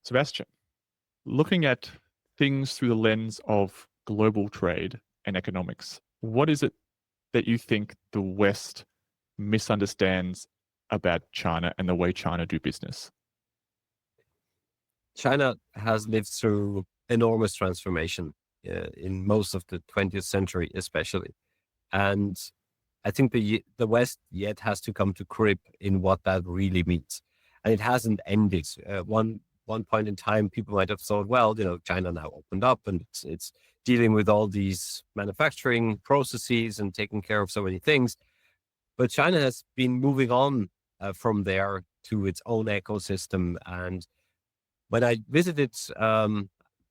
Sebastian, looking at things through the lens of global trade and economics, what is it that you think the West misunderstands about China and the way China do business? China has lived through enormous transformation in most of the 20th century, especially. And I think the West yet has to come to grip in what that really means. And it hasn't ended. One point in time, people might have thought, well, China now opened up and it's dealing with all these manufacturing processes and taking care of so many things. But China has been moving on from there to its own ecosystem. And when I visited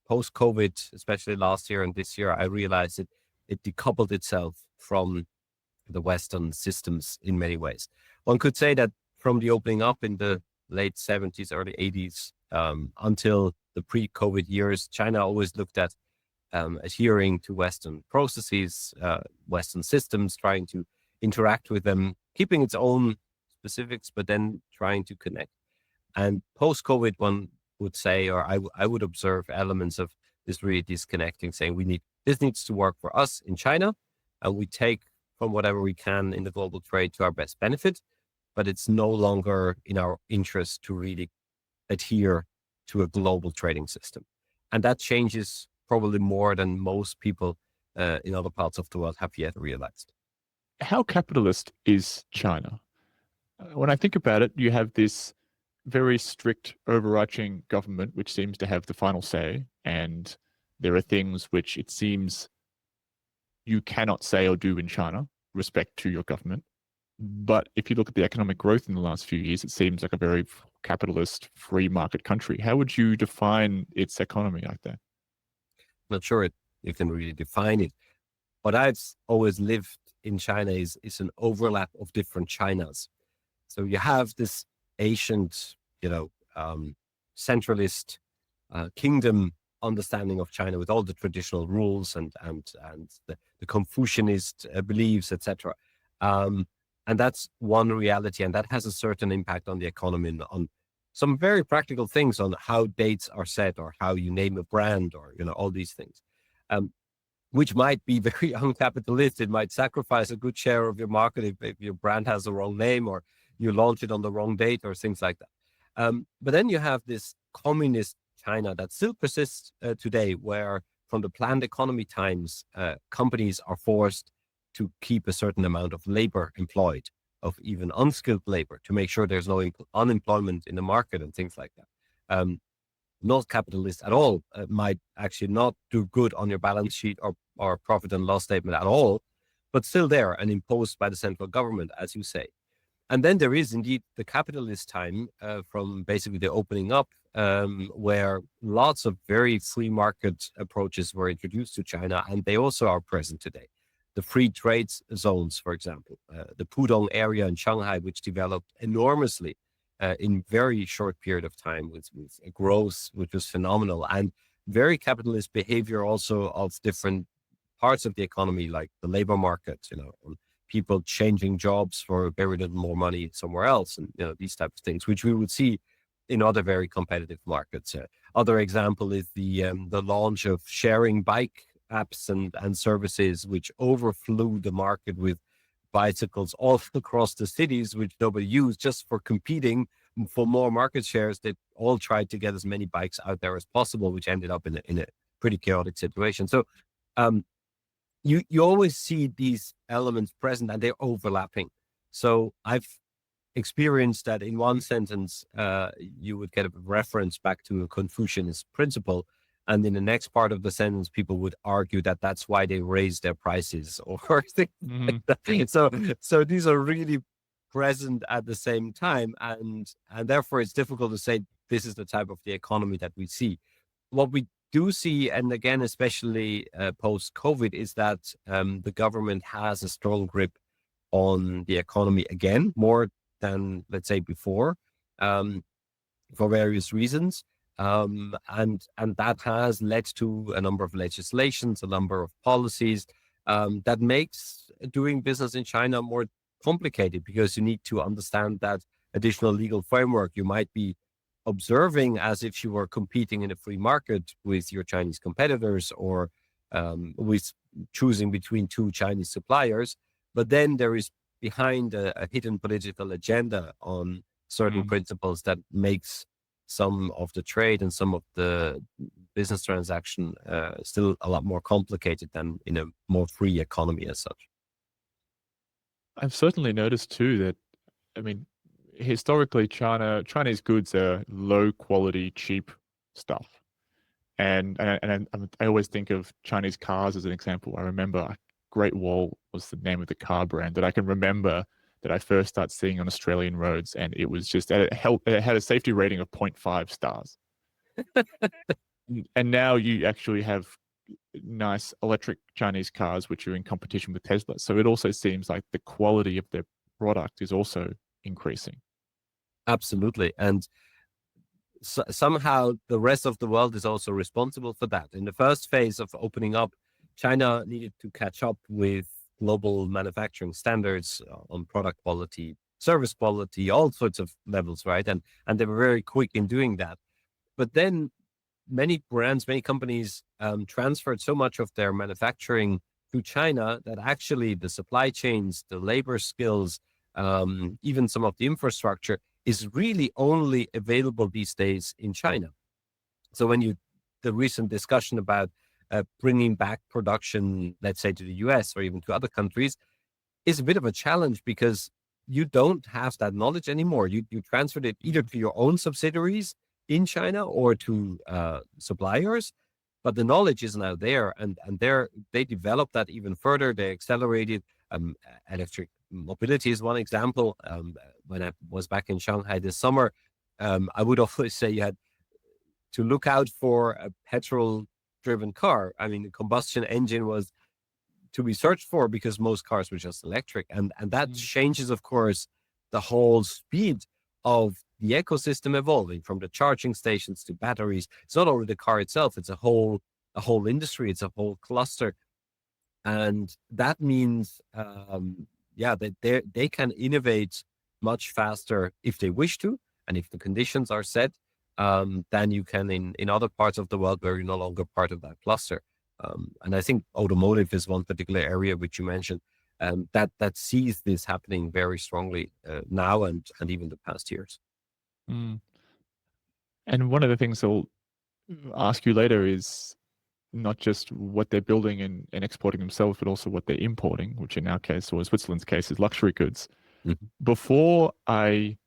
post-COVID, especially last year and this year, I realized it decoupled itself from the Western systems in many ways. One could say that from the opening up in the late 70s, early 80s, until the pre-COVID years, China always looked at adhering to Western processes, Western systems, trying to interact with them, keeping its own specifics, but then trying to connect. And post-COVID, one would say, or I would observe elements of this really disconnecting, saying this needs to work for us in China, and we take from whatever we can in the global trade to our best benefit, but it's no longer in our interest to really adhere to a global trading system. And that changes probably more than most people in other parts of the world have yet realized. How capitalist is China? When I think about it, you have this very strict overarching government, which seems to have the final say. And there are things which it seems you cannot say or do in China, respect to your government. But if you look at the economic growth in the last few years, it seems like a very capitalist, free market country. How would you define its economy like that? Not sure you can really define it. What I've always lived in China is an overlap of different Chinas. So you have this ancient, centralist kingdom understanding of China with all the traditional rules and the Confucianist beliefs, etc. And that's one reality, and that has a certain impact on the economy and on some very practical things on how dates are set or how you name a brand or all these things, which might be very uncapitalist. It might sacrifice a good share of your market if your brand has the wrong name or you launch it on the wrong date or things like that. But then you have this communist China that still persists today, where from the planned economy times, companies are forced to keep a certain amount of labor employed, of even unskilled labor, to make sure there's no unemployment in the market and things like that. Not capitalist at all, might actually not do good on your balance sheet or profit and loss statement at all, but still there and imposed by the central government, as you say. And then there is indeed the capitalist time from basically the opening up, where lots of very free market approaches were introduced to China, and they also are present today. The free trade zones, for example, the Pudong area in Shanghai, which developed enormously in very short period of time with a growth which was phenomenal, and very capitalist behavior also of different parts of the economy, like the labor market, people changing jobs for very little more money somewhere else, and these types of things, which we would see in other very competitive markets. Other example is the launch of sharing bike apps and services, which overflew the market with bicycles all across the cities, which nobody used, just for competing for more market shares. They all tried to get as many bikes out there as possible, which ended up in a pretty chaotic situation. So you always see these elements present and they're overlapping. So I've experienced that in one sentence, you would get a reference back to a Confucianist principle. And in the next part of the sentence, people would argue that that's why they raised their prices or things like that. So these are really present at the same time. And therefore, it's difficult to say this is the type of the economy that we see. What we do see, and again, especially post-COVID, is that the government has a strong grip on the economy again, more than, let's say, before, for various reasons. And that has led to a number of legislations, a number of policies that makes doing business in China more complicated, because you need to understand that additional legal framework. You might be observing as if you were competing in a free market with your Chinese competitors, or with choosing between two Chinese suppliers. But then there is behind a hidden political agenda on certain principles that makes some of the trade and some of the business transaction still a lot more complicated than in a more free economy as such. I've certainly noticed too that, I mean, historically, Chinese goods are low quality, cheap stuff. I always think of Chinese cars as an example. I remember Great Wall was the name of the car brand that I can remember that I first started seeing on Australian roads, and it was just it had a safety rating of 0.5 stars. And now you actually have nice electric Chinese cars which are in competition with Tesla. So it also seems like the quality of their product is also increasing. Absolutely. And somehow the rest of the world is also responsible for that. In the first phase of opening up, China needed to catch up with global manufacturing standards on product quality, service quality, all sorts of levels, right? And they were very quick in doing that. But then many brands, many companies transferred so much of their manufacturing to China that actually the supply chains, the labor skills, even some of the infrastructure is really only available these days in China. So when the recent discussion about bringing back production, let's say to the US or even to other countries, is a bit of a challenge because you don't have that knowledge anymore. You transferred it either to your own subsidiaries in China or to suppliers, but the knowledge is now there, and they developed that even further. They accelerated. Electric mobility is one example. When I was back in Shanghai this summer, I would always say you had to look out for a petrol-driven car. I mean, the combustion engine was to be searched for because most cars were just electric, and that changes, of course, the whole speed of the ecosystem evolving from the charging stations to batteries. It's not only the car itself; it's a whole industry. It's a whole cluster, and that means, that they can innovate much faster if they wish to, and if the conditions are set, than you can in other parts of the world where you're no longer part of that cluster. And I think automotive is one particular area which you mentioned, that sees this happening very strongly now and even the past years. Mm. And one of the things I'll ask you later is not just what they're building and exporting themselves, but also what they're importing, which in our case, or Switzerland's case, is luxury goods. Mm-hmm. Before I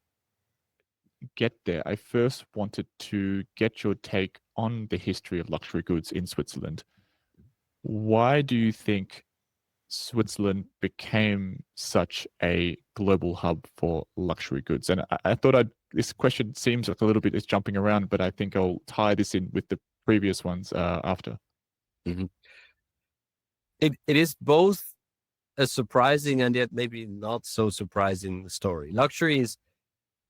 get there, I first wanted to get your take on the history of luxury goods in Switzerland. Why do you think Switzerland became such a global hub for luxury goods? And I thought this question seems like a little bit is jumping around, but I think I'll tie this in with the previous ones after. Mm-hmm. It is both a surprising and yet maybe not so surprising story. Luxury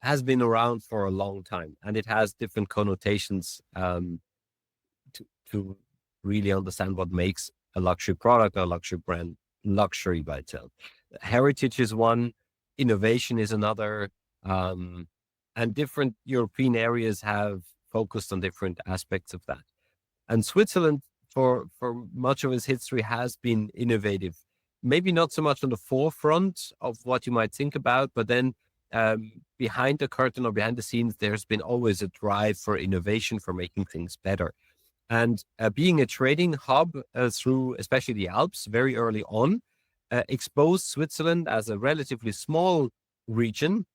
has been around for a long time, and it has different connotations to really understand what makes a luxury product or a luxury brand luxury by itself. Heritage is one, innovation is another, and different European areas have focused on different aspects of that. And Switzerland, for much of its history, has been innovative. Maybe not so much on the forefront of what you might think about, but then behind the curtain or behind the scenes, there's been always a drive for innovation, for making things better. And being a trading hub through especially the Alps very early on, exposed Switzerland as a relatively small region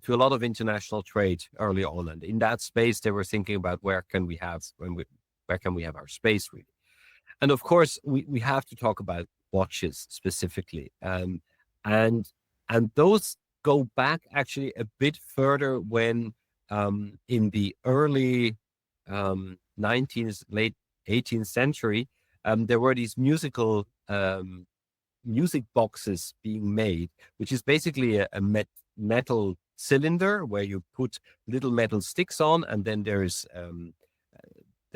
to a lot of international trade early on. And in that space, they were thinking about where can we have our space, really. And of course, we have to talk about watches specifically. And those go back actually a bit further when in the early 19th, late 18th century, there were these music boxes being made, which is basically a metal cylinder where you put little metal sticks on, and then there's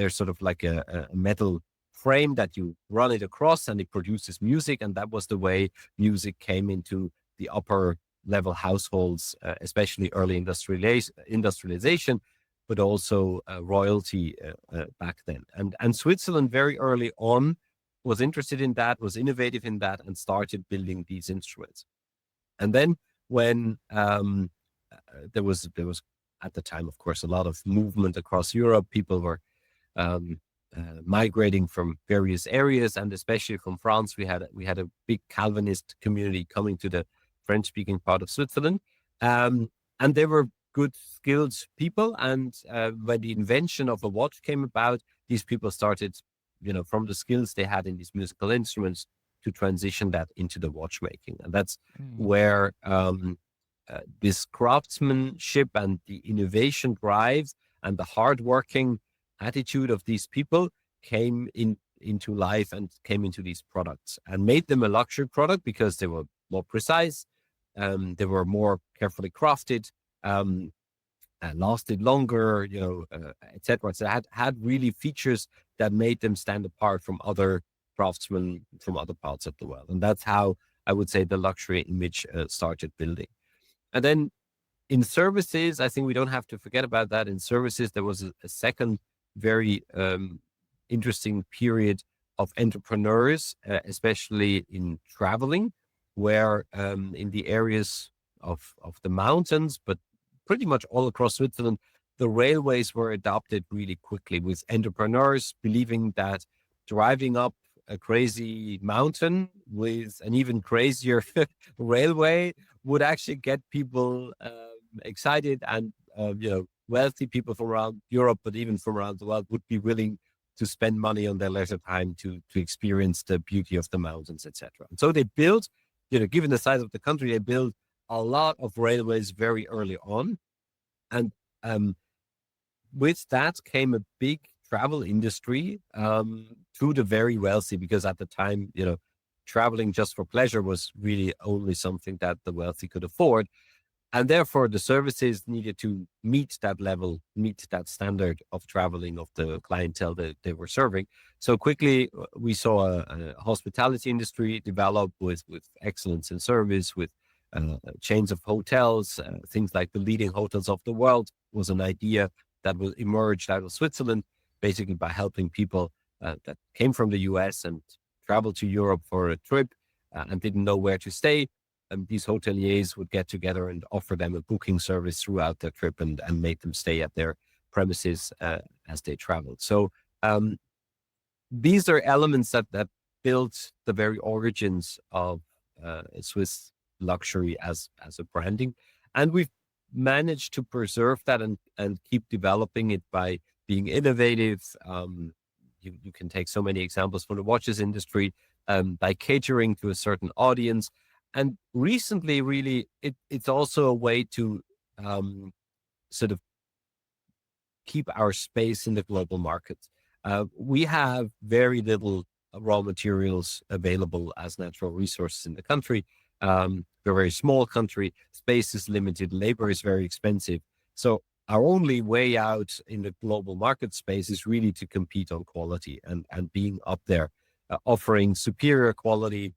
sort of like a metal frame that you run it across, and it produces music. And that was the way music came into the upper level households, especially early industrialization. but also royalty back then. And Switzerland very early on was interested in that, was innovative in that, and started building these instruments. And then when there was at the time, of course, a lot of movement across Europe. People were migrating from various areas, and especially from France, we had a big Calvinist community coming to the French-speaking part of Switzerland, and they were good, skilled people. And when the invention of a watch came about, these people started, from the skills they had in these musical instruments, to transition that into the watchmaking, and that's where this craftsmanship and the innovation drive and the hardworking attitude of these people came into life and came into these products and made them a luxury product because they were more precise, they were more carefully crafted, lasted longer, etc. So had really features that made them stand apart from other craftsmen from other parts of the world. And that's how I would say the luxury image started building. And then in services, I think we don't have to forget about that. In services, there was a second very interesting period of entrepreneurs, especially in traveling, where in the areas of the mountains, but pretty much all across Switzerland, the railways were adopted really quickly, with entrepreneurs believing that driving up a crazy mountain with an even crazier railway would actually get people excited, and wealthy people from around Europe, but even from around the world, would be willing to spend money on their leisure time to experience the beauty of the mountains, etc. And so they built, given the size of the country, they built a lot of railways very early on, and with that came a big travel industry to the very wealthy, because at the time, traveling just for pleasure was really only something that the wealthy could afford. And therefore, the services needed to meet that level, meet that standard of traveling of the clientele that they were serving. So quickly, we saw a hospitality industry develop with excellence in service, with chains of hotels, things like the leading hotels of the world was an idea that was emerged out of Switzerland, basically by helping people that came from the US and traveled to Europe for a trip and didn't know where to stay. These hoteliers would get together and offer them a booking service throughout their trip and make them stay at their premises as they traveled. So these are elements that built the very origins of Swiss luxury as a branding. And we've managed to preserve that and keep developing it by being innovative. You can take so many examples from the watches industry, by catering to a certain audience. And recently, really, it's also a way to sort of keep our space in the global market. We have very little raw materials available as natural resources in the country. We're a very small country. Space is limited. Labor is very expensive. So our only way out in the global market space is really to compete on quality and being up there, offering superior quality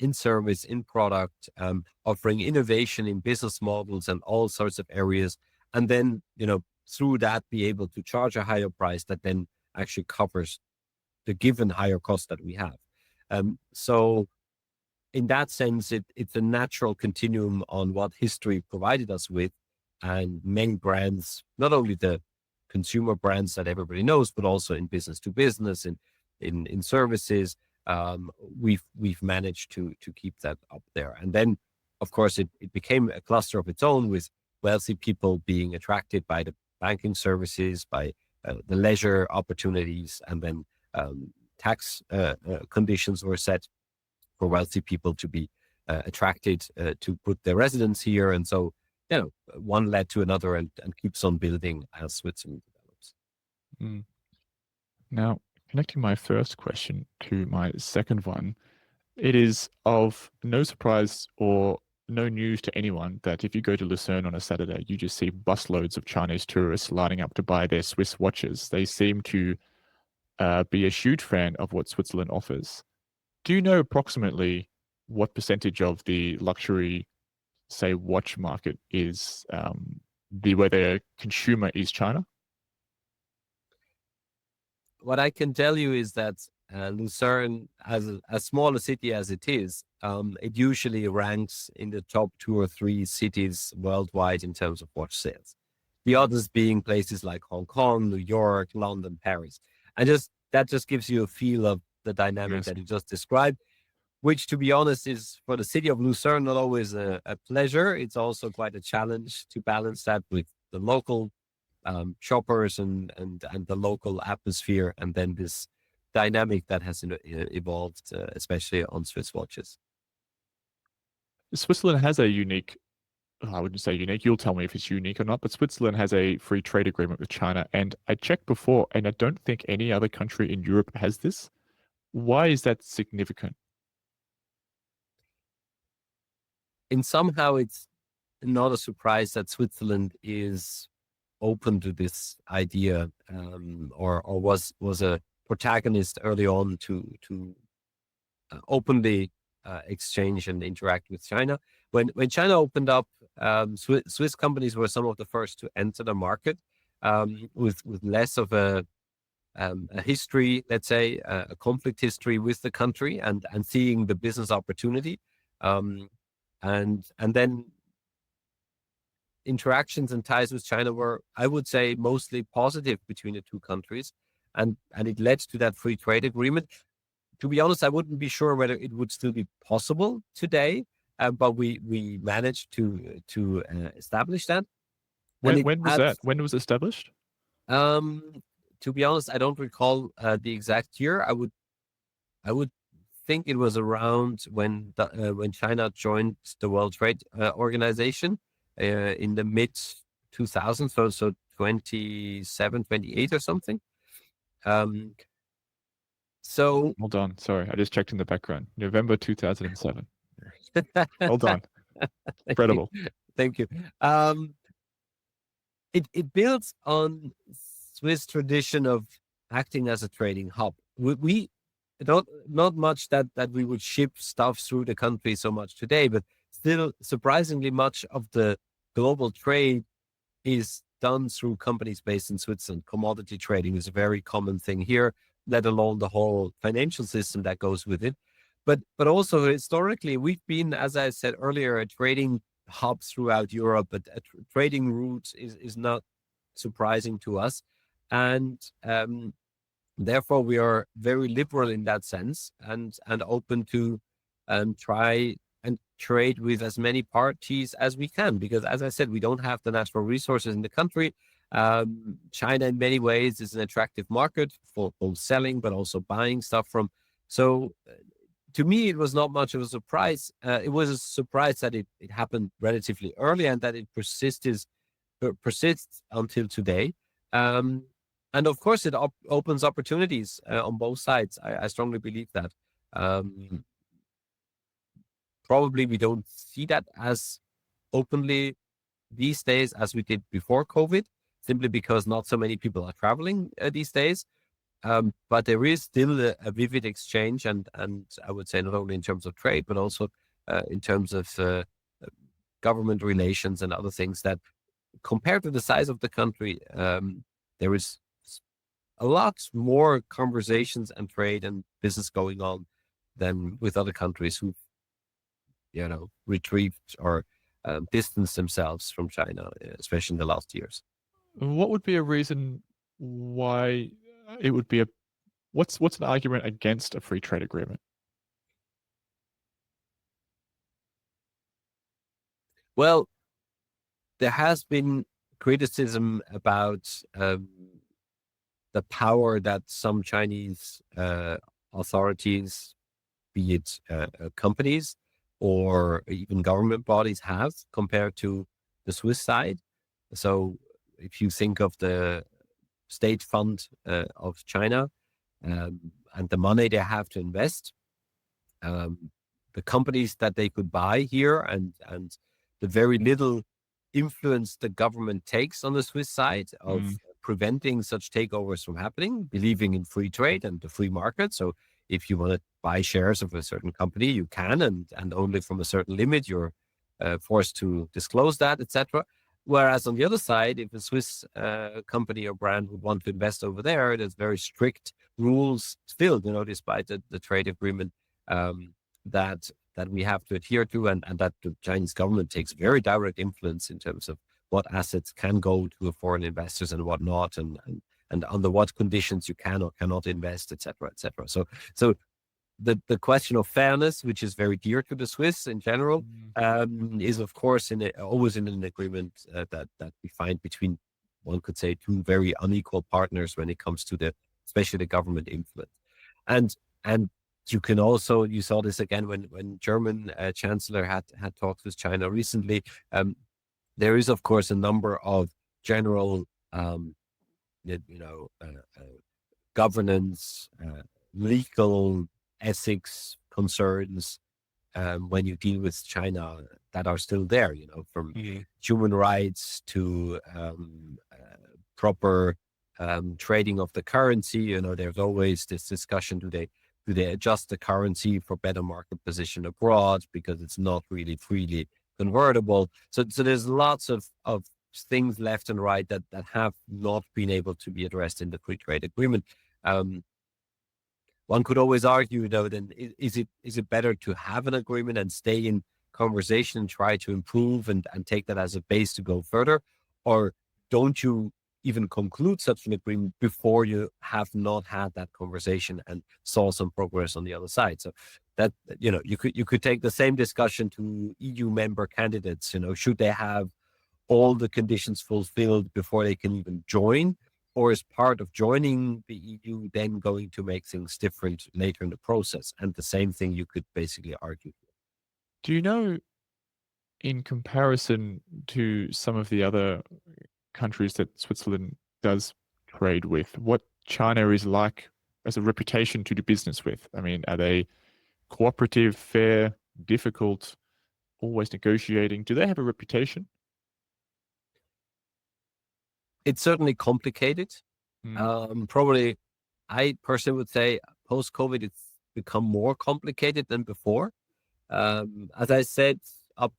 in service, in product, offering innovation in business models and all sorts of areas. And then, through that, be able to charge a higher price that then actually covers the given higher cost that we have. So in that sense, it's a natural continuum on what history provided us with, and many brands, not only the consumer brands that everybody knows, but also in business to business, in services, we've managed to keep that up there. And then, of course, it became a cluster of its own, with wealthy people being attracted by the banking services, by the leisure opportunities, and then tax conditions were set for wealthy people to be attracted to put their residence here. And so, one led to another and keeps on building as Switzerland develops. Mm. Now, connecting my first question to my second one, it is of no surprise or no news to anyone that if you go to Lucerne on a Saturday, you just see busloads of Chinese tourists lining up to buy their Swiss watches. They seem to be a huge fan of what Switzerland offers. Do you know approximately what percentage of the luxury, say, watch market is where the consumer is China? what I can tell you is that Lucerne, as small a city as it is, it usually ranks in the top 2 or 3 cities worldwide in terms of watch sales. The others being places like Hong Kong, New York, London, Paris. And that just gives you a feel of the dynamic Yes. that you just described, which, to be honest, is for the city of Lucerne not always a pleasure. It's also quite a challenge to balance that with the local shoppers and the local atmosphere, and then this dynamic that has evolved, especially on Swiss watches. Switzerland has a unique, I wouldn't say unique, you'll tell me if it's unique or not, but Switzerland has a free trade agreement with China. And I checked before, and I don't think any other country in Europe has this. Why is that significant? And somehow it's not a surprise that Switzerland is open to this idea, or was a protagonist early on to openly exchange and interact with China. When China opened up, Swiss companies were some of the first to enter the market, with less of a history, let's say, a conflict history with the country, and seeing the business opportunity, and then interactions and ties with China were, I would say, mostly positive between the 2 countries, and it led to that free trade agreement. To be honest, I wouldn't be sure whether it would still be possible today, but we managed to establish that. When was that? When was it established? To be honest, I don't recall the exact year. I would think it was around when China joined the World Trade Organization in the mid 2000s, so 27, 28 or something. So hold on, sorry, I just checked in the background. November 2007. Hold on. Incredible. Thank you. It builds on Swiss tradition of acting as a trading hub. We don't, not much that we would ship stuff through the country so much today, but still surprisingly much of the global trade is done through companies based in Switzerland. Commodity trading is a very common thing here, let alone the whole financial system that goes with it. But also historically, we've been, as I said earlier, a trading hub throughout Europe, but a trading route is not surprising to us. And therefore, we are very liberal in that sense, and open to try and trade with as many parties as we can, because, as I said, we don't have the natural resources in the country. China, in many ways, is an attractive market for both selling but also buying stuff from. So, to me, it was not much of a surprise. It was a surprise that it happened relatively early, and that it persists until today. And of course, it opens opportunities on both sides. I strongly believe that. Probably we don't see that as openly these days as we did before COVID, simply because not so many people are traveling these days. But there is still a vivid exchange, and I would say not only in terms of trade, but also in terms of government relations and other things that, compared to the size of the country, there is a lot more conversations and trade and business going on than with other countries who've, retrieved or distanced themselves from China, especially in the last years. What would be a reason why it would be what's an argument against a free trade agreement? Well, there has been criticism about the power that some Chinese authorities, be it companies or even government bodies, have compared to the Swiss side. So if you think of the state fund of China and the money they have to invest, the companies that they could buy here, and the very little influence the government takes on the Swiss side of preventing such takeovers from happening, believing in free trade and the free market. So if you want to buy shares of a certain company, you can, and only from a certain limit, you're forced to disclose that, etc. Whereas on the other side, if a Swiss company or brand would want to invest over there, there's very strict rules still, despite the trade agreement that we have to adhere to, and that the Chinese government takes very direct influence in terms of what assets can go to foreign investors and what not, and under what conditions you can or cannot invest, et cetera, et cetera. So the question of fairness, which is very dear to the Swiss in general, is of course always in an agreement that we find between, one could say, two very unequal partners when it comes to especially the government influence. And you saw this again when German Chancellor had talks with China recently. There is of course a number of general governance, legal, ethics concerns when you deal with China that are still there, from human rights to proper trading of the currency. There's always this discussion: do they adjust the currency for better market position abroad because it's not really freely convertible? So there's lots of things left and right that have not been able to be addressed in the free trade agreement. One could always argue, then is it better to have an agreement and stay in conversation and try to improve and take that as a base to go further? Or don't you even conclude such an agreement before you have not had that conversation and saw some progress on the other side? So that, you could take the same discussion to EU member candidates. Should they have all the conditions fulfilled before they can even join? Or is part of joining the EU then going to make things different later in the process? And the same thing you could basically argue. Do you know, in comparison to some of the other countries that Switzerland does trade with, what China is like as a reputation to do business with? I mean, are they cooperative, fair, difficult, always negotiating? Do they have a reputation? It's certainly complicated. Probably, I personally would say post-COVID, it's become more complicated than before. As I said, up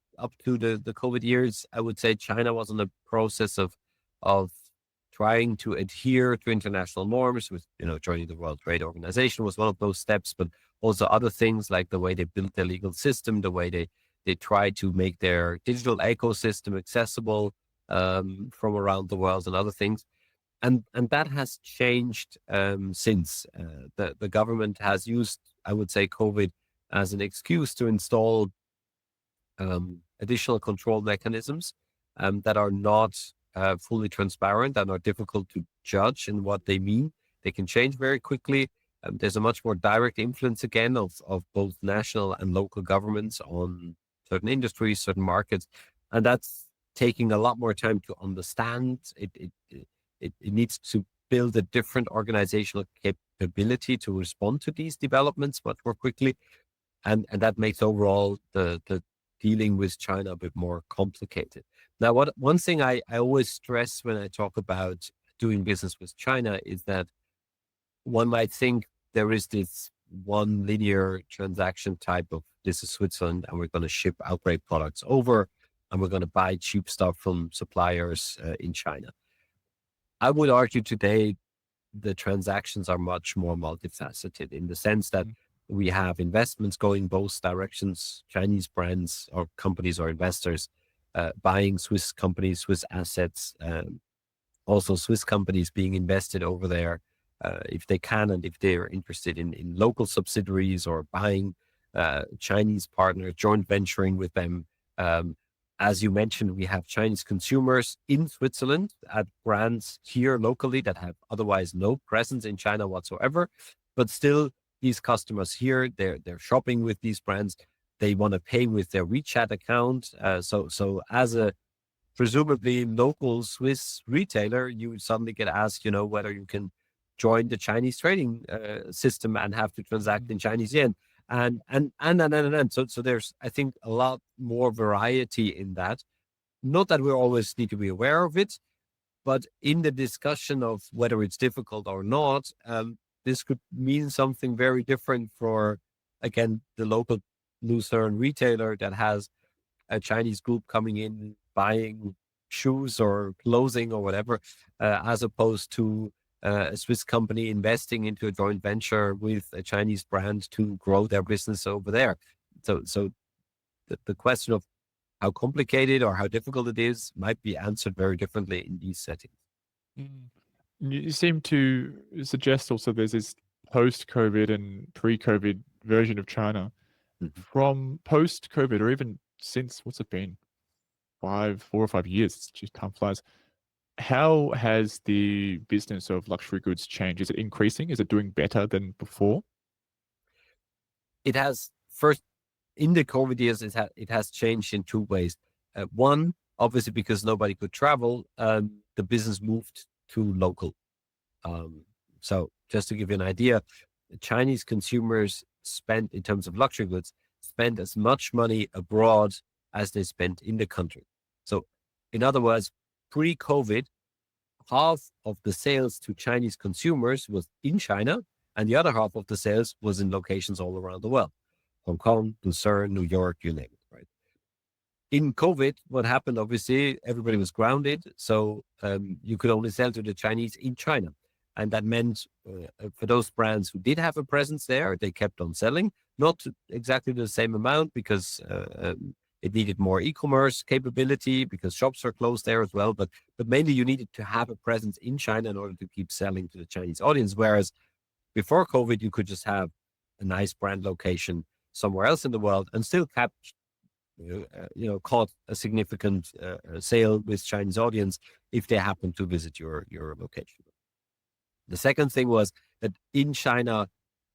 to the COVID years, I would say China was in a process of trying to adhere to international norms. With joining the World Trade Organization was one of those steps, but also other things like the way they built their legal system, the way they tried to make their digital ecosystem accessible from around the world, and other things. And that has changed since. The government has used, I would say, COVID as an excuse to install additional control mechanisms that are not fully transparent and are difficult to judge in what they mean. They can change very quickly. There's a much more direct influence again of both national and local governments on certain industries, certain markets, and that's taking a lot more time to understand. It needs to build a different organizational capability to respond to these developments much more quickly, and that makes overall the dealing with China a bit more complicated. Now, one thing I always stress when I talk about doing business with China is that one might think there is this one linear transaction type of, this is Switzerland and we're going to ship our great products over and we're going to buy cheap stuff from suppliers in China. I would argue today the transactions are much more multifaceted in the sense that we have investments going both directions, Chinese brands or companies or investors buying Swiss companies, Swiss assets, also Swiss companies being invested over there if they can and if they're interested in local subsidiaries or buying Chinese partners, joint venturing with them. As you mentioned, we have Chinese consumers in Switzerland at brands here locally that have otherwise no presence in China whatsoever, but still these customers here, they're shopping with these brands. They want to pay with their WeChat account. So as a presumably local Swiss retailer, you suddenly get asked, whether you can join the Chinese trading system and have to transact in Chinese yen. And. So there's, I think, a lot more variety in that. Not that we always need to be aware of it, but in the discussion of whether it's difficult or not, this could mean something very different for, again, the local Lucerne retailer that has a Chinese group coming in, buying shoes or clothing or whatever, as opposed to a Swiss company investing into a joint venture with a Chinese brand to grow their business over there. So the question of how complicated or how difficult it is might be answered very differently in these settings. Mm. You seem to suggest also there's this post-COVID and pre-COVID version of China. Mhm. From post-COVID, or even since, what's it been? 4 or 5 years, just time flies. How has the business of luxury goods changed? Is it increasing? Is it doing better than before? It has first in the COVID years, it has changed in two ways. One, obviously, because nobody could travel, the business moved to local. So just to give you an idea, Chinese consumers spend, in terms of luxury goods, spend as much money abroad as they spent in the country. So in other words, pre-COVID, half of the sales to Chinese consumers was in China, and the other half of the sales was in locations all around the world. Hong Kong, Lucerne, New York, you name it, right? In COVID, what happened, obviously, everybody was grounded. So you could only sell to the Chinese in China. And that meant for those brands who did have a presence there, they kept on selling, not exactly the same amount because it needed more e-commerce capability because shops are closed there as well. But mainly you needed to have a presence in China in order to keep selling to the Chinese audience. Whereas before COVID, you could just have a nice brand location somewhere else in the world and still caught a significant sale with Chinese audience if they happen to visit your location. The second thing was that in China,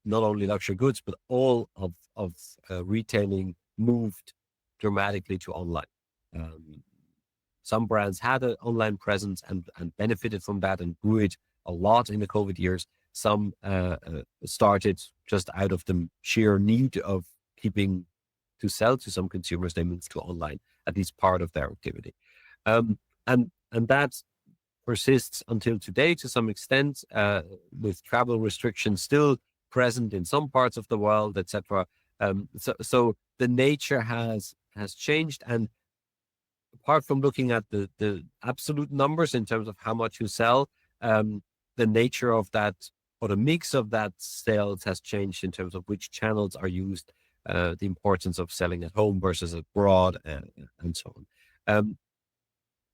not only luxury goods, but all of retailing moved dramatically to online. Some brands had an online presence and benefited from that and grew it a lot in the COVID years. Some started just out of the sheer need of keeping to sell to some consumers. They moved to online, at least part of their activity. And that persists until today to some extent, with travel restrictions still present in some parts of the world, etc. So the nature has changed, and apart from looking at the absolute numbers in terms of how much you sell, the nature of that or the mix of that sales has changed in terms of which channels are used, the importance of selling at home versus abroad, and so on.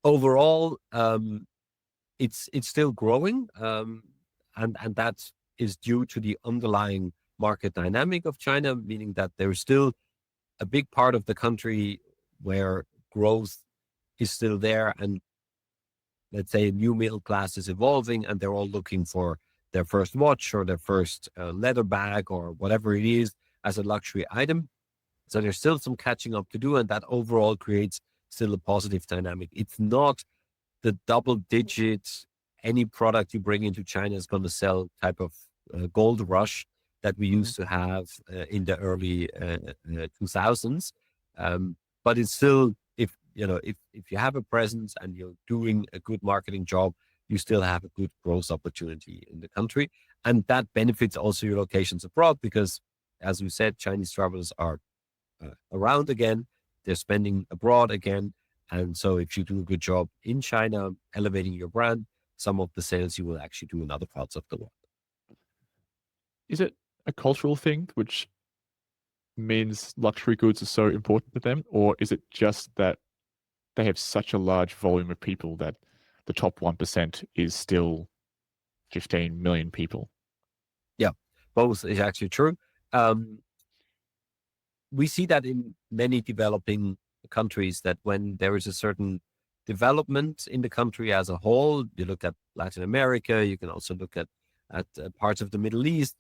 Overall, it's still growing, and that is due to the underlying market dynamic of China, meaning that there is still a big part of the country where growth is still there, and let's say a new middle class is evolving, and they're all looking for their first watch or their first leather bag or whatever it is as a luxury item. So there's still some catching up to do, and that overall creates still a positive dynamic. It's not the double digit, any product you bring into China is going to sell type of gold rush that we used to have in the early 2000s. But it's still, if you have a presence and you're doing a good marketing job, you still have a good growth opportunity in the country. And that benefits also your locations abroad because, as we said, Chinese travelers are around again, they're spending abroad again. And so if you do a good job in China, elevating your brand, some of the sales you will actually do in other parts of the world. Is it a cultural thing, which means luxury goods are so important to them? Or is it just that they have such a large volume of people that the top 1% is still 15 million people? Yeah, both is actually true. We see that in many developing countries that when there is a certain development in the country as a whole, you look at Latin America, you can also look at parts of the Middle East,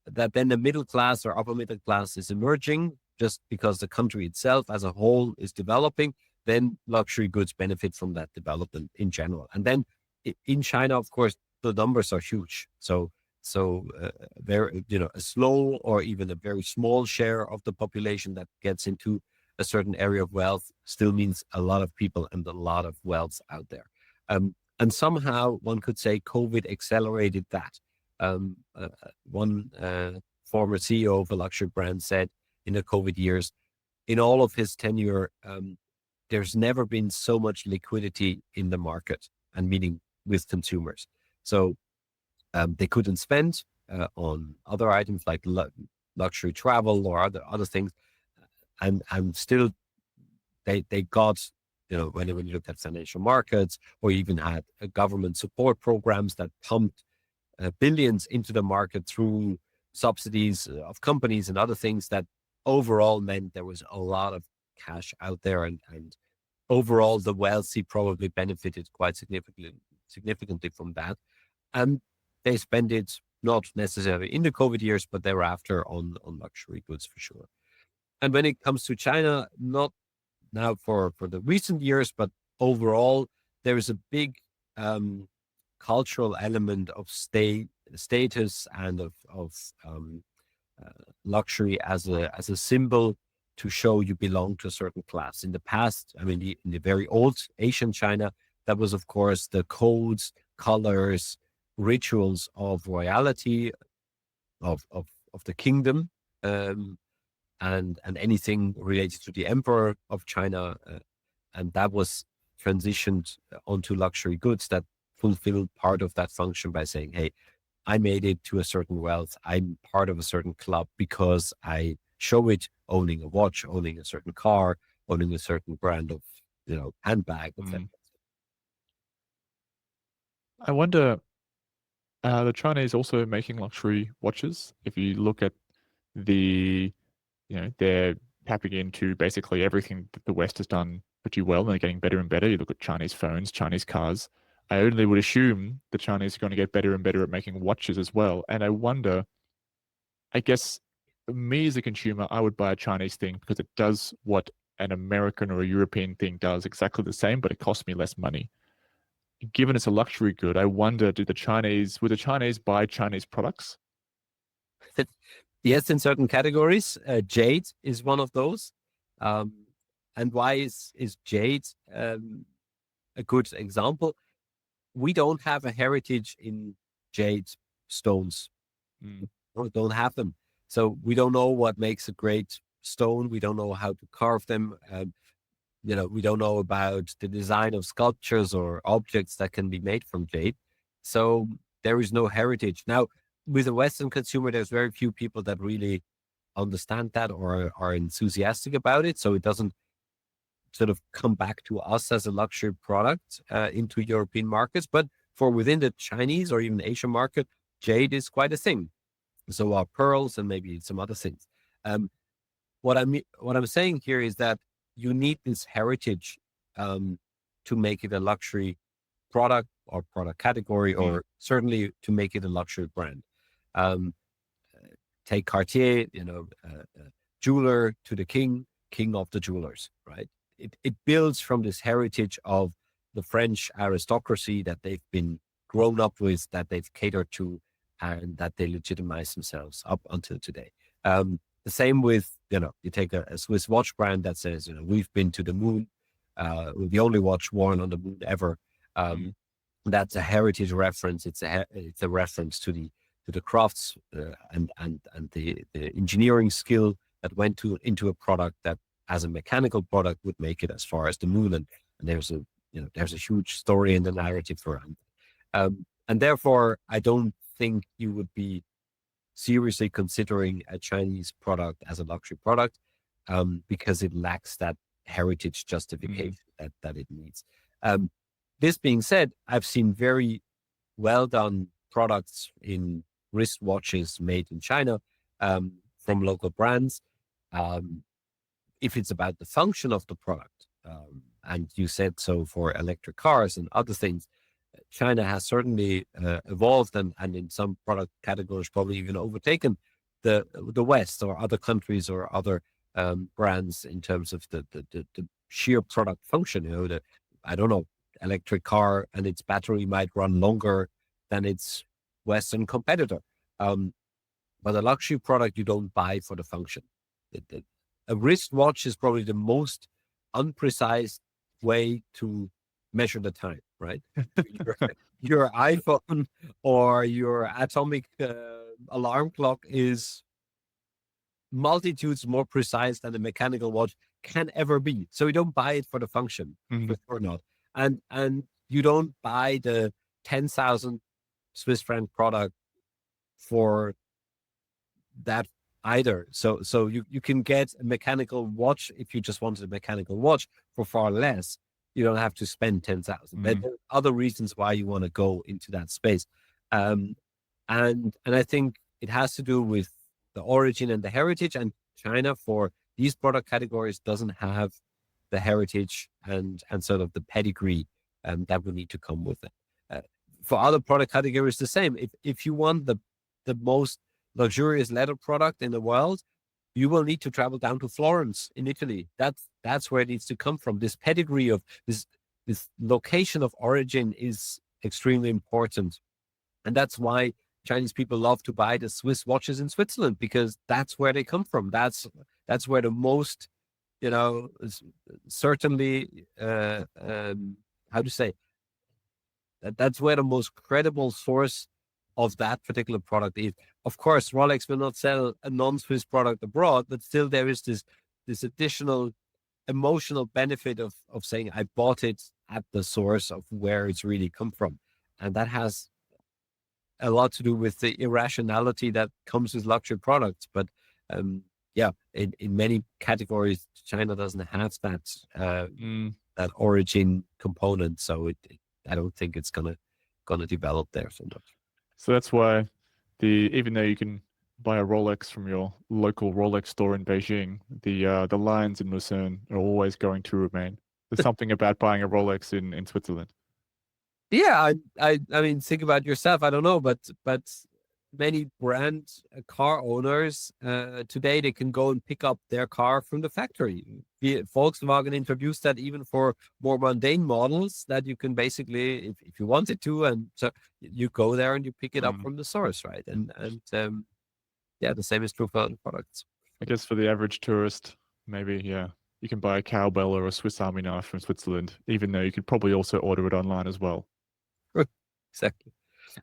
that then the middle class or upper middle class is emerging just because the country itself as a whole is developing, then luxury goods benefit from that development in general. And then in China, of course, the numbers are huge. So very, a slow or even a very small share of the population that gets into a certain area of wealth still means a lot of people and a lot of wealth out there. And somehow one could say COVID accelerated that. One former CEO of a luxury brand said in the COVID years, in all of his tenure, there's never been so much liquidity in the market, and meaning with consumers. So they couldn't spend on other items like luxury travel or other things, and still they got, when you look at financial markets, or even had government support programs that pumped billions into the market through subsidies of companies and other things, that overall meant there was a lot of cash out there, and overall the wealthy probably benefited quite significantly from that. And they spend it not necessarily in the COVID years, but thereafter on luxury goods for sure. And when it comes to China, not now for the recent years, but overall, there is a big cultural element of status and of luxury as a symbol to show you belong to a certain class. In the past, I mean, in the very old Asian China, that was, of course, the codes, colors, rituals of royalty, of the kingdom, and anything related to the emperor of China, and that was transitioned onto luxury goods that fulfilled part of that function by saying, "Hey, I made it to a certain wealth. I'm part of a certain club because I show it owning a watch, owning a certain car, owning a certain brand of handbag, etc." Mm. I wonder, the Chinese also making luxury watches. If you look at they're tapping into basically everything that the West has done pretty well, and they're getting better and better. You look at Chinese phones, Chinese cars. I only would assume the Chinese are going to get better and better at making watches as well. And I wonder, I guess, me as a consumer, I would buy a Chinese thing because it does what an American or a European thing does exactly the same, but it costs me less money. Given it's a luxury good, I wonder, would the Chinese buy Chinese products? Yes, in certain categories, jade is one of those. And why is jade a good example? We don't have a heritage in jade stones. Mm. We don't have them. So we don't know what makes a great stone. We don't know how to carve them. We don't know about the design of sculptures or objects that can be made from jade. So there is no heritage. Now, with a Western consumer, there's very few people that really understand that or are enthusiastic about it. So it doesn't sort of come back to us as a luxury product into European markets. But for within the Chinese or even Asian market, jade is quite a thing. So are pearls and maybe some other things. What I'm saying here is that you need this heritage to make it a luxury product or product category, or certainly to make it a luxury brand. Take Cartier, jeweler to the king of the jewelers, right? It builds from this heritage of the French aristocracy that they've been grown up with, that they've catered to, and that they legitimize themselves up until today. The same with, you take a Swiss watch brand that says, we've been to the moon, we're the only watch worn on the moon ever. That's a heritage reference. It's a reference to the crafts and the engineering skill that went into a product that, as a mechanical product, would make it as far as the moon. And there's a huge story in the narrative around. And therefore, I don't think you would be seriously considering a Chinese product as a luxury product because it lacks that heritage justification that it needs. This being said, I've seen very well done products in wristwatches made in China from local brands. If it's about the function of the product, and you said so for electric cars and other things, China has certainly evolved and in some product categories probably even overtaken the West or other countries or other brands in terms of the sheer product function. I don't know, electric car and its battery might run longer than its Western competitor. But a luxury product you don't buy for the function. A wristwatch is probably the most unprecise way to measure the time, right? your iPhone or your atomic alarm clock is multitudes more precise than a mechanical watch can ever be. So you don't buy it for the function, Mhm. for sure not. And you don't buy the 10,000 Swiss franc product for that either. So you can get a mechanical watch if you just wanted a mechanical watch for far less. You don't have to spend 10,000. But there are other reasons why you want to go into that space. And I think it has to do with the origin and the heritage. And China, for these product categories, doesn't have the heritage and sort of the pedigree that would need to come with it. For other product categories, the same. If you want the most luxurious leather product in the world, you will need to travel down to Florence in Italy. That's where it needs to come from. This pedigree of this location of origin is extremely important. And that's why Chinese people love to buy the Swiss watches in Switzerland, because that's where they come from. That's where the most, certainly, how to say, that's where the most credible source of that particular product is. Of course, Rolex will not sell a non-Swiss product abroad, but still there is this additional emotional benefit of saying I bought it at the source of where it's really come from. And that has a lot to do with the irrationality that comes with luxury products. But in many categories, China doesn't have that origin component. So I don't think it's gonna develop there so much. So that's why even though you can buy a Rolex from your local Rolex store in Beijing, the lines in Lucerne are always going to remain. There's something about buying a Rolex in Switzerland. Yeah, I mean, think about yourself. I don't know, but many brand car owners today, they can go and pick up their car from the factory. Volkswagen introduced that even for more mundane models, that you can basically, if you wanted to, and so you go there and you pick it up from the source, right? And yeah, the same is true for other products. I guess for the average tourist, maybe, yeah, you can buy a cowbell or a Swiss Army knife from Switzerland, even though you could probably also order it online as well. Exactly.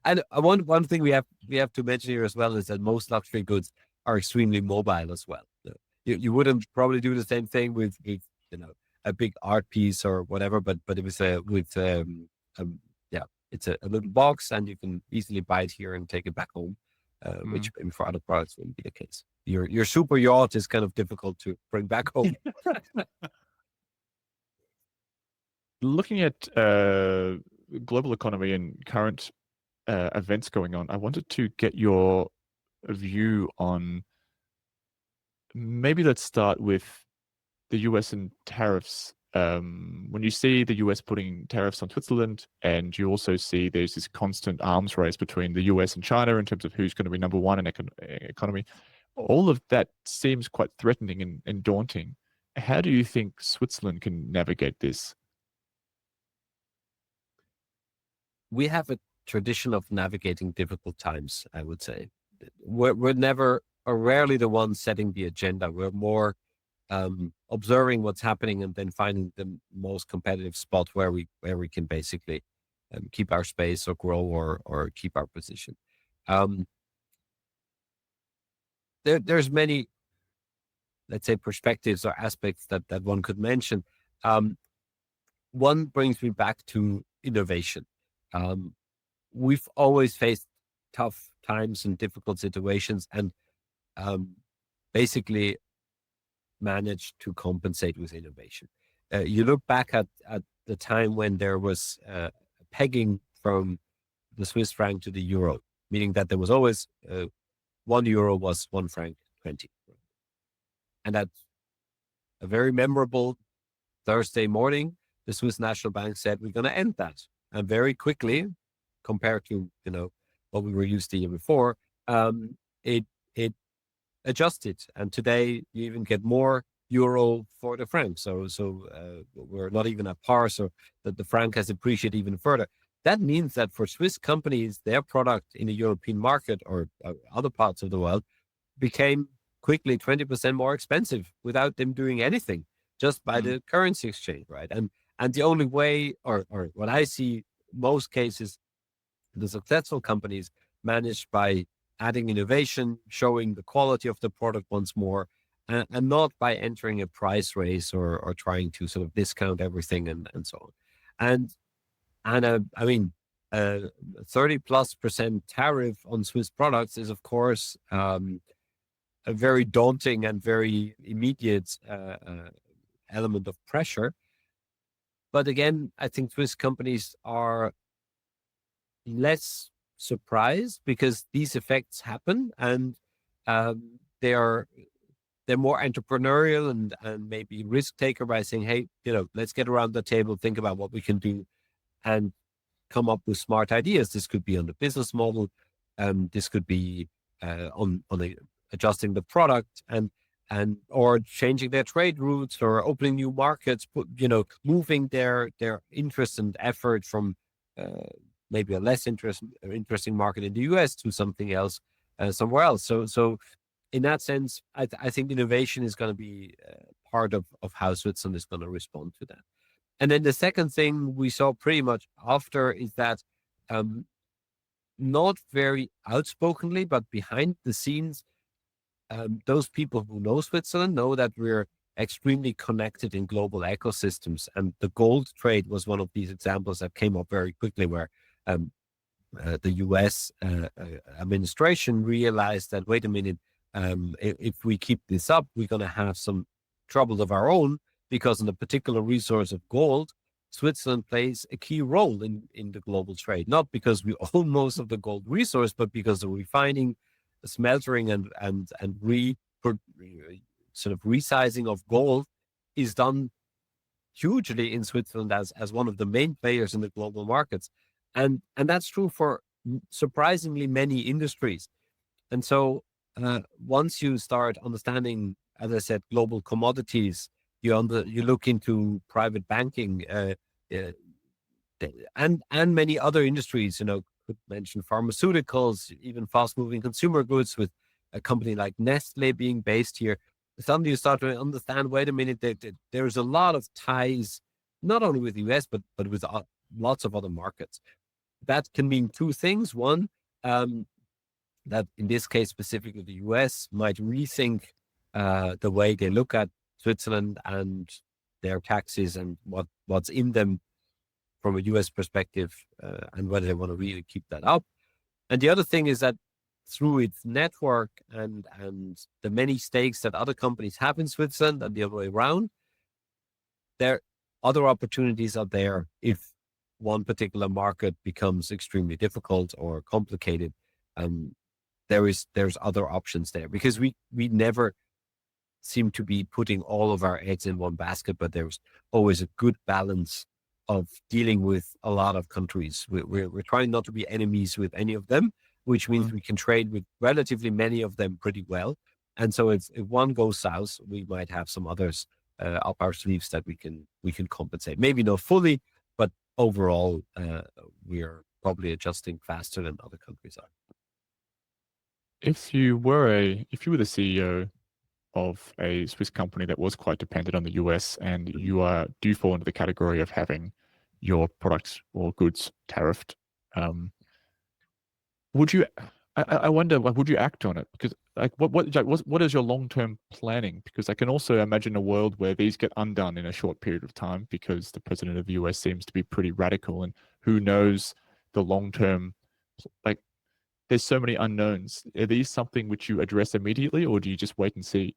And one thing we have to mention here as well is that most luxury goods are extremely mobile as well. You wouldn't probably do the same thing with a big art piece or whatever, but it was it's a little box, and you can easily buy it here and take it back home, which maybe for other products wouldn't be the case. Your super yacht is kind of difficult to bring back home. Looking at global economy and current events going on, I wanted to get your view on, maybe let's start with the US and tariffs. When you see the US putting tariffs on Switzerland, and you also see there's this constant arms race between the US and China in terms of who's going to be number one in economy, all of that seems quite threatening and daunting. How do you think Switzerland can navigate this? We have a tradition of navigating difficult times, I would say. We're never or rarely the ones setting the agenda. We're more observing what's happening and then finding the most competitive spot where we can basically keep our space or grow or keep our position. There's many, let's say, perspectives or aspects that one could mention. One brings me back to innovation. We've always faced tough times and difficult situations, and basically managed to compensate with innovation. You look back at the time when there was pegging from the Swiss franc to the euro, meaning that there was always 1 euro was 1 franc 20. And at a very memorable Thursday morning, the Swiss National Bank said, we're going to end that. And very quickly, compared to what we were used to the year before, it adjusted. And today you even get more euro for the franc. So we're not even at par, so that the franc has appreciated even further. That means that for Swiss companies, their product in the European market or other parts of the world became quickly 20% more expensive without them doing anything, just by the currency exchange, right? And the only way, or what I see most cases, the successful companies managed by adding innovation, showing the quality of the product once more, and not by entering a price race or trying to sort of discount everything and so on. I mean, 30+% tariff on Swiss products is, of course, a very daunting and very immediate element of pressure. But again, I think Swiss companies are less surprised because these effects happen, and they're more entrepreneurial and maybe risk taker by saying, hey, let's get around the table, think about what we can do, and come up with smart ideas. This could be on the business model, this could be on adjusting the product and or changing their trade routes or opening new markets, moving their interest and effort from maybe a less interesting market in the US to something else somewhere else. So in that sense, I think innovation is going to be part of how Switzerland is going to respond to that. And then the second thing we saw pretty much after is that not very outspokenly, but behind the scenes, those people who know Switzerland know that we're extremely connected in global ecosystems. And the gold trade was one of these examples that came up very quickly, where the US administration realized that, wait a minute, if we keep this up, we're going to have some trouble of our own, because in the particular resource of gold, Switzerland plays a key role in the global trade, not because we own most of the gold resource, but because the refining, the smeltering, and sort of resizing of gold is done hugely in Switzerland as one of the main players in the global markets. And that's true for surprisingly many industries. And so once you start understanding, as I said, global commodities, you look into private banking and many other industries, could mention pharmaceuticals, even fast-moving consumer goods, with a company like Nestle being based here. Suddenly you start to understand, wait a minute, there's a lot of ties, not only with the US, but with lots of other markets. That can mean two things. One, that in this case, specifically the US, might rethink the way they look at Switzerland and their taxes and what's in them from a US perspective, and whether they want to really keep that up. And the other thing is that through its network and the many stakes that other companies have in Switzerland and the other way around, there other opportunities are there if one particular market becomes extremely difficult or complicated. There's other options there, because we never seem to be putting all of our eggs in one basket, but there's always a good balance of dealing with a lot of countries. We're trying not to be enemies with any of them, which means we can trade with relatively many of them pretty well. And so if one goes south, we might have some others up our sleeves that we can compensate. Maybe not fully, but overall, we're probably adjusting faster than other countries are. If you were the CEO of a Swiss company that was quite dependent on the US, and you do fall into the category of having your products or goods tariffed, would you? I wonder, would you act on it? Because what is your long-term planning? Because I can also imagine a world where these get undone in a short period of time, because the president of the US seems to be pretty radical, and who knows the long-term, there's so many unknowns. Are these something which you address immediately, or do you just wait and see?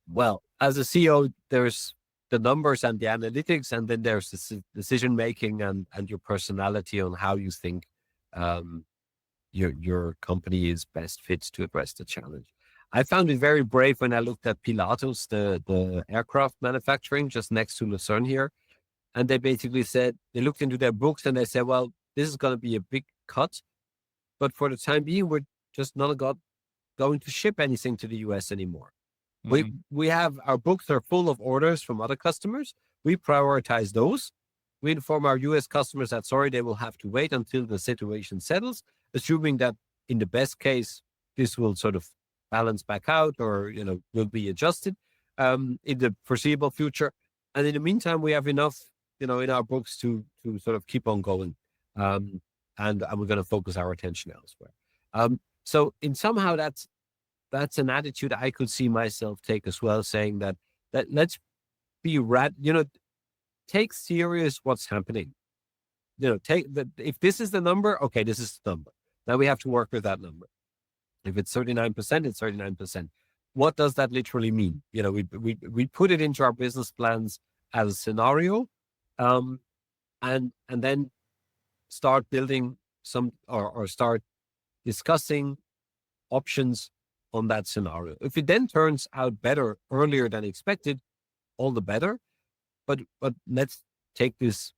Well, as a CEO, there's the numbers and the analytics, and then there's the decision making and your personality on how you think your company is best fit to address the challenge. I found it very brave when I looked at Pilatus, the aircraft manufacturing just next to Lucerne here, and they basically said, they looked into their books and they said, well, this is going to be a big cut, but for the time being, we're just not going to ship anything to the US anymore. We have, our books are full of orders from other customers. We prioritize those. We inform our US customers that, sorry, they will have to wait until the situation settles, assuming that in the best case, this will sort of balance back out or, will be adjusted in the foreseeable future. And in the meantime, we have enough, in our books to sort of keep on going. And we're going to focus our attention elsewhere. So in somehow that's that's an attitude I could see myself take as well, saying that let's be take serious what's happening. Take that if this is the number, okay, this is the number. Now we have to work with that number. If it's 39%, it's 39%. What does that literally mean? We put it into our business plans as a scenario, and then start building some or start discussing options on that scenario. If it then turns out better earlier than expected, all the better. But let's take this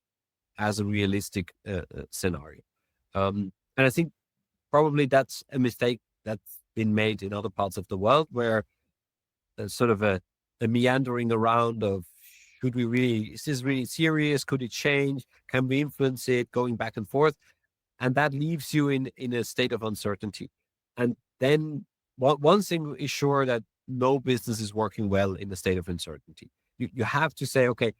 as a realistic scenario. And I think probably that's a mistake that's been made in other parts of the world, where sort of a meandering around of, is this really serious? Could it change? Can we influence it? Going back and forth. And that leaves you in a state of uncertainty. And then one thing is sure, that no business is working well in a state of uncertainty. You have to say, okay,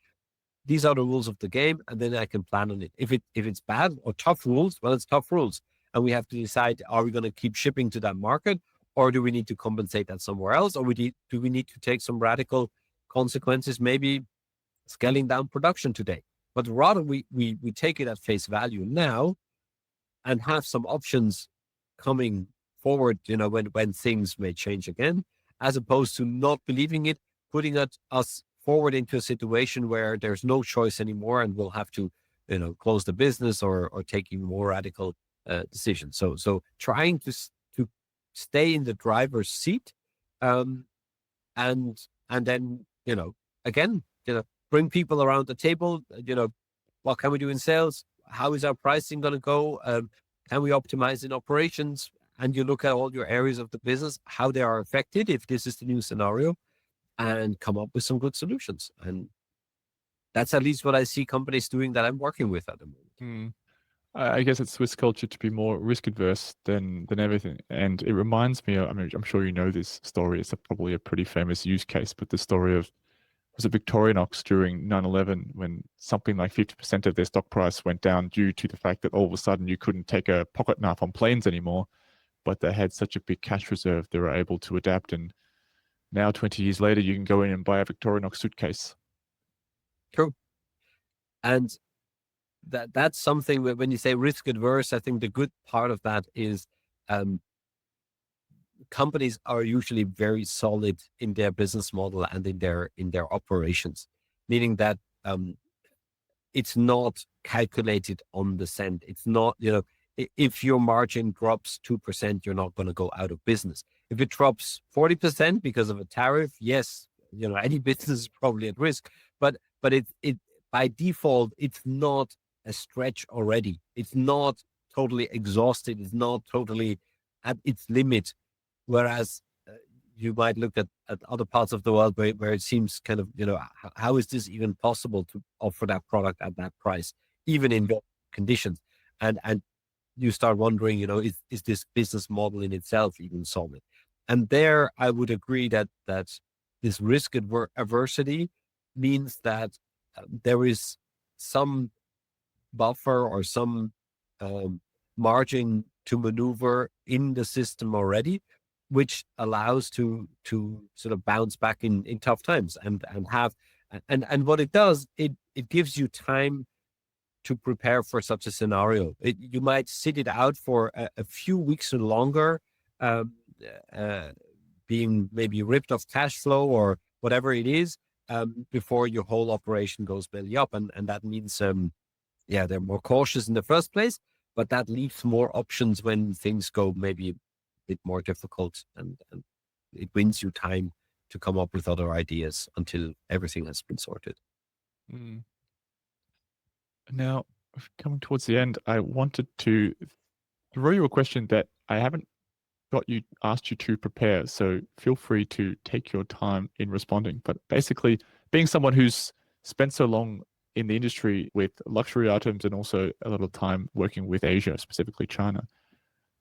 these are the rules of the game, and then I can plan on it. If it's bad or tough rules, well, it's tough rules. And we have to decide, are we going to keep shipping to that market, or do we need to compensate that somewhere else? Or do we need to take some radical consequences, maybe scaling down production today? But rather we take it at face value now and have some options coming forward, when things may change again, as opposed to not believing it, putting us forward into a situation where there's no choice anymore, and we'll have to, close the business or taking more radical decisions. So trying to stay in the driver's seat, and then again, bring people around the table. What can we do in sales? How is our pricing going to go? Can we optimize in operations? And you look at all your areas of the business, how they are affected if this is the new scenario, and come up with some good solutions. And that's at least what I see companies doing that I'm working with at the moment. I guess it's Swiss culture to be more risk adverse than everything. And it reminds me of, I mean, I'm sure you know this story. It's probably a pretty famous use case, but the story of, was it Victorinox during 9/11, when something like 50% of their stock price went down due to the fact that all of a sudden you couldn't take a pocket knife on planes anymore, but they had such a big cash reserve, they were able to adapt. And now 20 years later, you can go in and buy a Victorinox suitcase. True. And that's something when you say risk adverse, I think the good part of that is companies are usually very solid in their business model and in their operations, meaning that it's not calculated on the cent. It's not, if your margin drops 2%, you're not going to go out of business. If it drops 40% because of a tariff, yes, any business is probably at risk. But it by default, it's not a stretch already. It's not totally exhausted. It's not totally at its limit. Whereas you might look at other parts of the world where it seems kind of, how is this even possible to offer that product at that price, even in those conditions? And you start wondering, is this business model in itself even solid? And there, I would agree that this risk adversity means that there is some buffer or some margin to maneuver in the system already, which allows to sort of bounce back in tough times and have, and what it does, it gives you time to prepare for such a scenario. You might sit it out for a few weeks or longer, being maybe ripped off cash flow or whatever it is, before your whole operation goes belly up. And that means, they're more cautious in the first place, but that leaves more options when things go maybe a bit more difficult, and it wins you time to come up with other ideas until everything has been sorted. Now, coming towards the end, I wanted to throw you a question that I haven't asked you to prepare, so feel free to take your time in responding. But basically, being someone who's spent so long in the industry with luxury items and also a lot of time working with Asia, specifically China,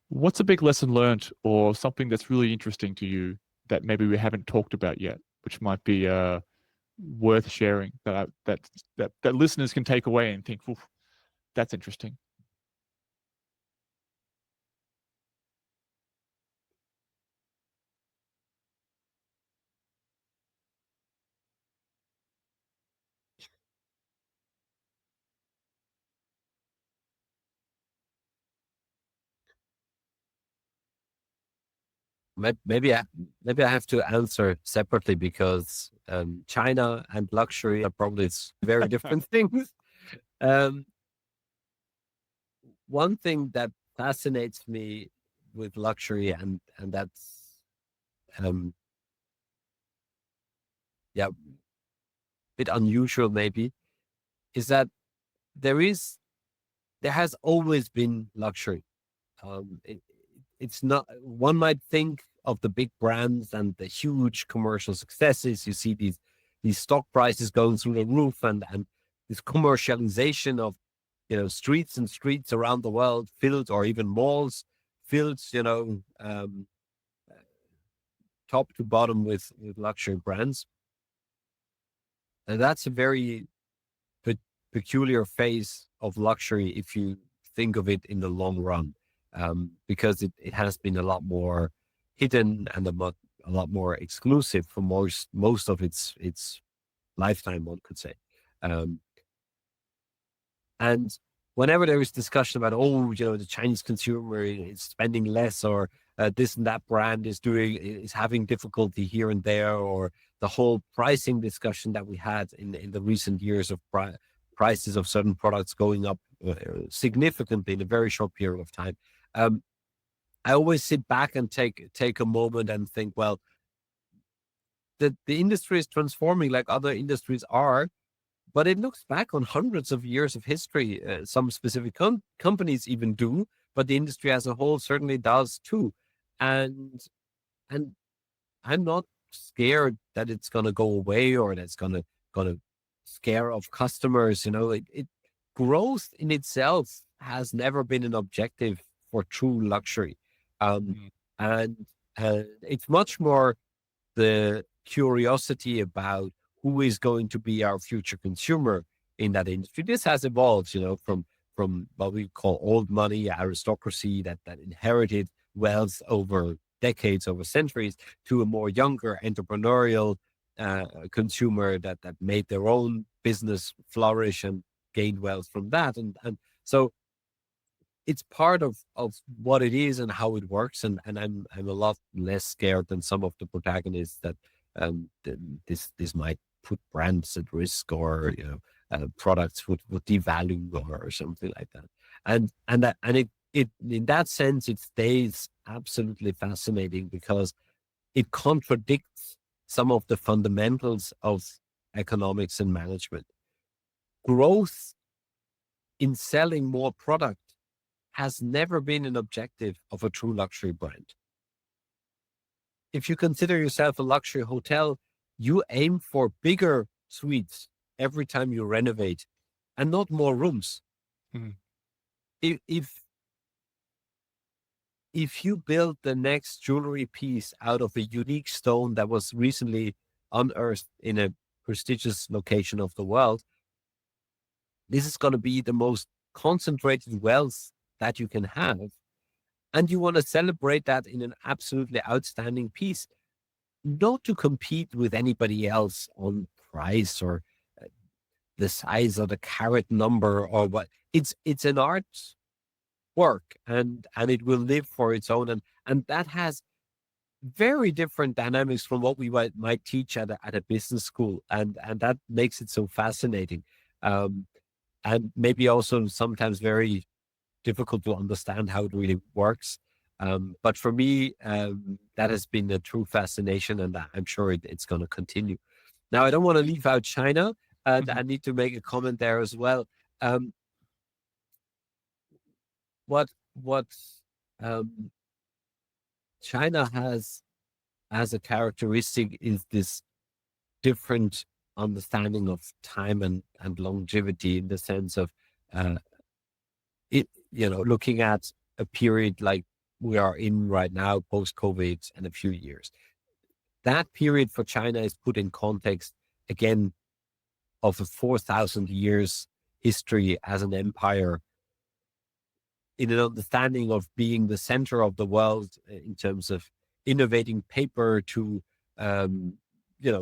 what's a big lesson learned or something that's really interesting to you that maybe we haven't talked about yet, which might be worth sharing, that listeners can take away and think, that's interesting? Maybe I have to answer separately because China and luxury are probably very different things. Um, One thing that fascinates me with luxury, and that's um, yeah, a bit unusual maybe, is that there is there has always been luxury. Um, it, it's not, one might think of the big brands and the huge commercial successes. You see these stock prices going through the roof, and this commercialization of, streets and streets around the world filled, or even malls filled, top to bottom with luxury brands. And that's a very peculiar phase of luxury if you think of it in the long run, because it has been a lot more hidden and a lot more exclusive for most of its lifetime, one could say. Um, and whenever there is discussion about, the Chinese consumer is spending less, or this and that brand is having difficulty here and there, or the whole pricing discussion that we had in the recent years of prices of certain products going up significantly in a very short period of time. I always sit back and take a moment and think, well, the industry is transforming like other industries are, but it looks back on hundreds of years of history. Some specific companies even do, but the industry as a whole certainly does too. And and I'm not scared that it's going to go away, or that it's going to scare off customers. Growth in itself has never been an objective for true luxury, Mm. and it's much more the curiosity about who is going to be our future consumer in that industry. This has evolved, from what we call old money aristocracy that inherited wealth over decades, over centuries, to a more younger entrepreneurial consumer that made their own business flourish and gained wealth from that. And so it's part of what it is and how it works. And I'm a lot less scared than some of the protagonists that this might put brands at risk, or products would devalue, or something like that. And it in that sense it stays absolutely fascinating, because it contradicts some of the fundamentals of economics and management. Growth in selling more product has never been an objective of a true luxury brand. If you consider yourself a luxury hotel, you aim for bigger suites every time you renovate, and not more rooms. Mm. If if you build the next jewelry piece out of a unique stone that was recently unearthed in a prestigious location of the world, this is going to be the most concentrated wealth that you can have. And you want to celebrate that in an absolutely outstanding piece, not to compete with anybody else on price, or the size of the carat number, or what. It's an art work, and it will live for its own, and that has very different dynamics from what we might teach at a business school, and that makes it so fascinating, and maybe also sometimes very difficult to understand how it really works. But for me, that has been a true fascination, and I'm sure it's going to continue. Now, I don't want to leave out China, and I Mhm. need to make a comment there as well. Um, what um, China has as a characteristic is this different understanding of time and longevity, in the sense of uh, looking at a period like we are in right now, post COVID, and a few years. That period for China is put in context again of a 4,000 years history as an empire, in an understanding of being the center of the world in terms of innovating paper, to um,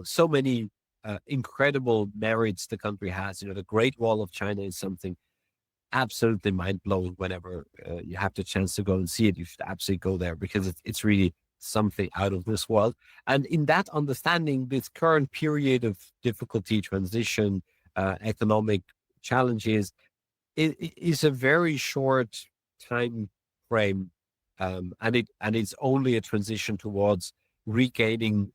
so many incredible merits the country has. The Great Wall of China is something absolutely mind blowing. Whenever you have the chance to go and see it, you should absolutely go there, because it's really something out of this world. And in that understanding, this current period of difficulty, transition, economic challenges, it is a very short time frame, and it's only a transition towards regaining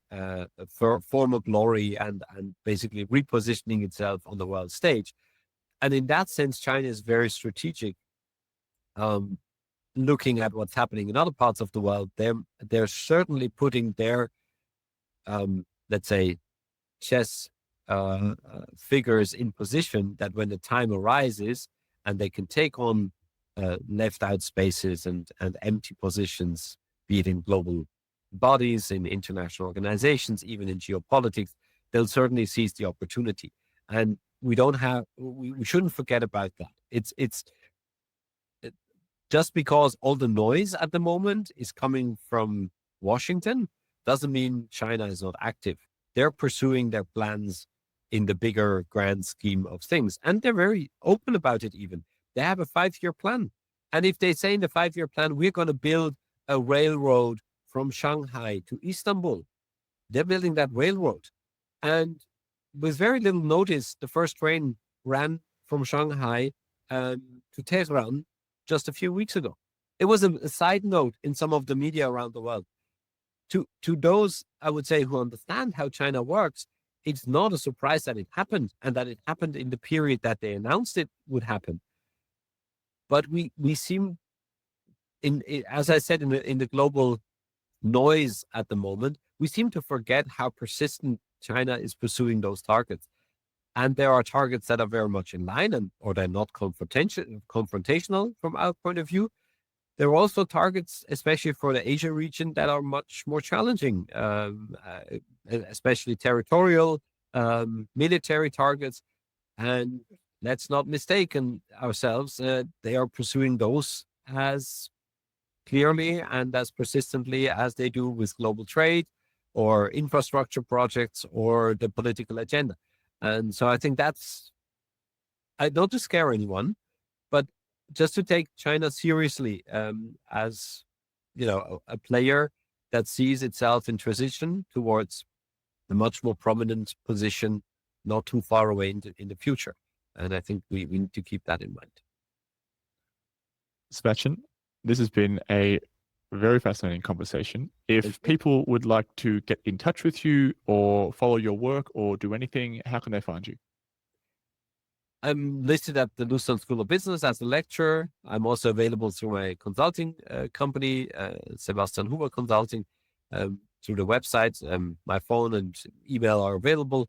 former glory and basically repositioning itself on the world stage. And in that sense, China is very strategic. Looking at what's happening in other parts of the world, they're certainly putting their let's say chess figures in position that when the time arises and they can take on left out spaces and empty positions, be it in global bodies, in international organizations, even in geopolitics, they'll certainly seize the opportunity. And we shouldn't forget about that. It's just because all the noise at the moment is coming from Washington doesn't mean China is not active. They're pursuing their plans in the bigger grand scheme of things. And they're very open about it even. They have a 5-year plan. And if they say in the 5-year plan, we're going to build a railroad from Shanghai to Istanbul, they're building that railroad. And with very little notice, the first train ran from Shanghai to Tehran just a few weeks ago. It was a side note in some of the media around the world. To those, I would say, who understand how China works, it's not a surprise that it happened and that it happened in the period that they announced it would happen. But we seem, as I said, in the global noise at the moment, we seem to forget how persistent China is pursuing those targets. And there are targets that are very much in line or they're not confrontational from our point of view. There are also targets, especially for the Asia region, that are much more challenging, especially territorial, military targets. And let's not mistaken ourselves, they are pursuing those as clearly and as persistently as they do with global trade or infrastructure projects or the political agenda. And so I think that's, not to scare anyone, but just to take China seriously as, a player that sees itself in transition towards a much more prominent position, not too far away in the future. And I think we need to keep that in mind. Sebastian, this has been a very fascinating conversation. If people would like to get in touch with you or follow your work or do anything, how can they find you? I'm listed at the Lucerne School of Business as a lecturer. I'm also available through my consulting company, Sebastian Huber Consulting, through the website. My phone and email are available.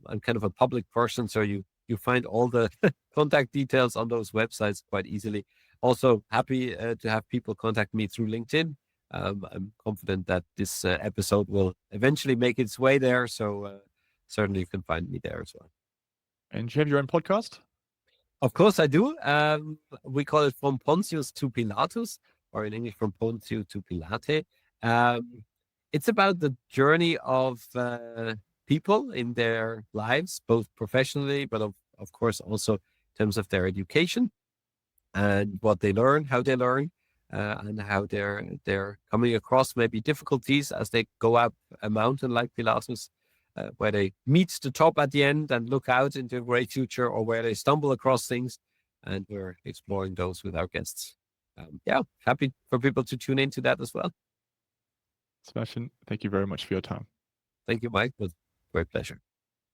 I'm kind of a public person, so you find all the contact details on those websites quite easily. Also happy to have people contact me through LinkedIn. I'm confident that this episode will eventually make its way there. So certainly you can find me there as well. And do you have your own podcast? Of course I do. We call it From Pontius to Pilatus, or in English, From Pontius to Pilate. It's about the journey of people in their lives, both professionally, but of course also in terms of their education and what they learn, how they learn, and how they're coming across maybe difficulties as they go up a mountain like Pilatus, where they meet the top at the end and look out into a great future, or where they stumble across things. And we're exploring those with our guests. Happy for people to tune into that as well. Sebastian, thank you very much for your time. Thank you, Mike. It was a great pleasure.